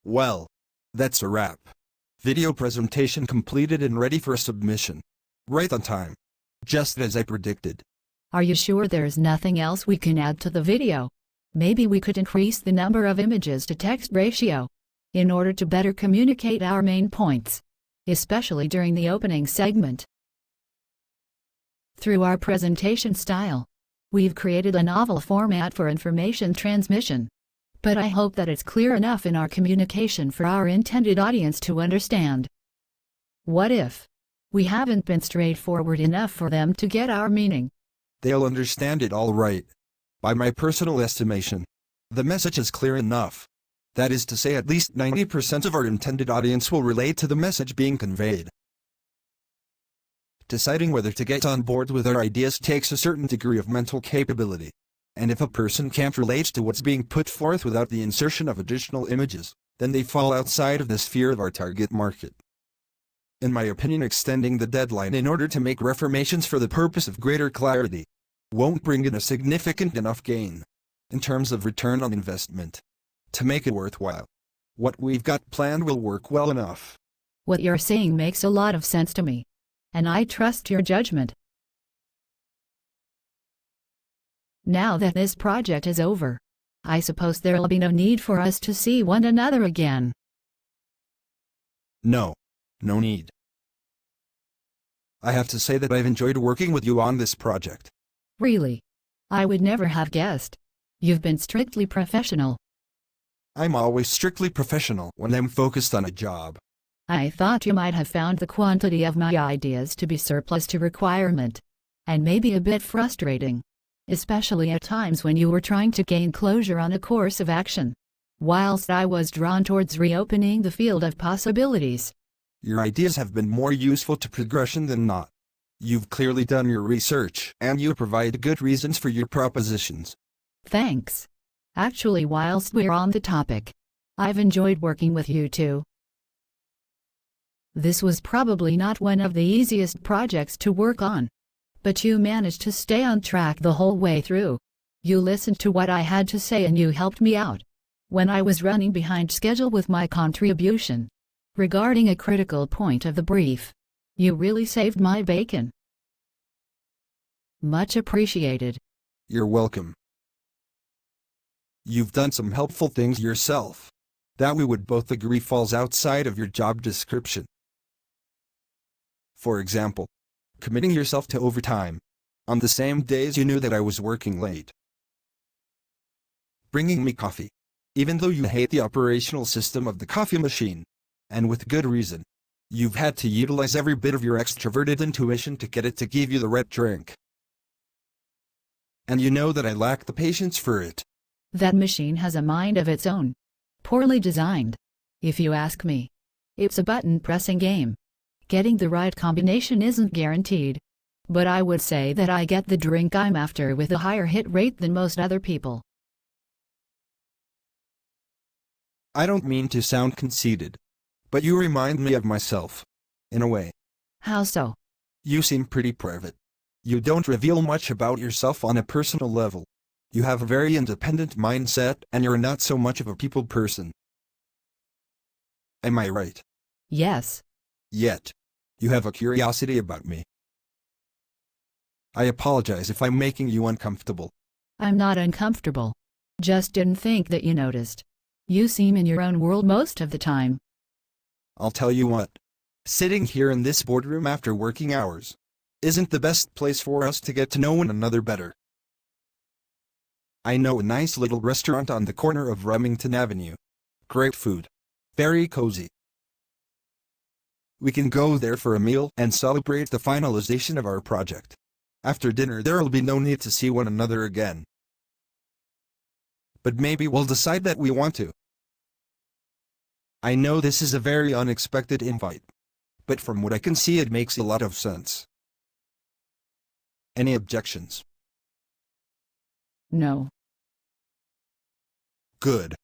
Well, that's a wrap. Video presentation completed and ready for submission. Right on time. Just as I predicted. Are you sure there's nothing else we can add to the video? Maybe we could increase the number of images to text ratio in order to better communicate our main points, especially during the opening segment. Through our presentation style, we've created a novel format for information transmission. But I hope that it's clear enough in our communication for our intended audience to understand. What if we haven't been straightforward enough for them to get our meaning? They'll understand it all right. By my personal estimation, the message is clear enough. That is to say, at least 90% of our intended audience will relate to the message being conveyed. Deciding whether to get on board with our ideas takes a certain degree of mental capability. And if a person can't relate to what's being put forth without the insertion of additional images, then they fall outside of the sphere of our target market. In my opinion, extending the deadline in order to make reformations for the purpose of greater clarity won't bring in a significant enough gain in terms of return on investment to make it worthwhile. What we've got planned will work well enough. What you're saying makes a lot of sense to me, and I trust your judgment. Now that this project is over, I suppose there'll be no need for us to see one another again. No need. I have to say that I've enjoyed working with you on this project. Really? I would never have guessed. You've been strictly professional. I'm always strictly professional when I'm focused on a job. I thought you might have found the quantity of my ideas to be surplus to requirement, and maybe a bit frustrating, especially at times when you were trying to gain closure on a course of action, whilst I was drawn towards reopening the field of possibilities. Your ideas have been more useful to progression than not. You've clearly done your research, and you provide good reasons for your propositions. Thanks. Actually, whilst we're on the topic, I've enjoyed working with you too. This was probably not one of the easiest projects to work on, but you managed to stay on track the whole way through. You listened to what I had to say and you helped me out when I was running behind schedule with my contribution regarding a critical point of the brief. You really saved my bacon. Much appreciated. You're welcome. You've done some helpful things yourself that we would both agree falls outside of your job description. For example, committing yourself to overtime on the same days you knew that I was working late. Bringing me coffee, even though you hate the operational system of the coffee machine, and with good reason. You've had to utilize every bit of your extroverted intuition to get it to give you the right drink. And you know that I lack the patience for it. That machine has a mind of its own. Poorly designed, if you ask me. It's a button-pressing game. Getting the right combination isn't guaranteed. But I would say that I get the drink I'm after with a higher hit rate than most other people. I don't mean to sound conceited, but you remind me of myself, in a way. How so? You seem pretty private. You don't reveal much about yourself on a personal level. You have a very independent mindset and you're not so much of a people person. Am I right? Yes. Yet, you have a curiosity about me. I apologize if I'm making you uncomfortable. I'm not uncomfortable. Just didn't think that you noticed. You seem in your own world most of the time. I'll tell you what. Sitting here in this boardroom after working hours isn't the best place for us to get to know one another better. I know a nice little restaurant on the corner of Remington Avenue. Great food. Very cozy. We can go there for a meal and celebrate the finalization of our project. After dinner there'll be no need to see one another again. But maybe we'll decide that we want to. I know this is a very unexpected invite, but from what I can see it makes a lot of sense. Any objections? No. Good.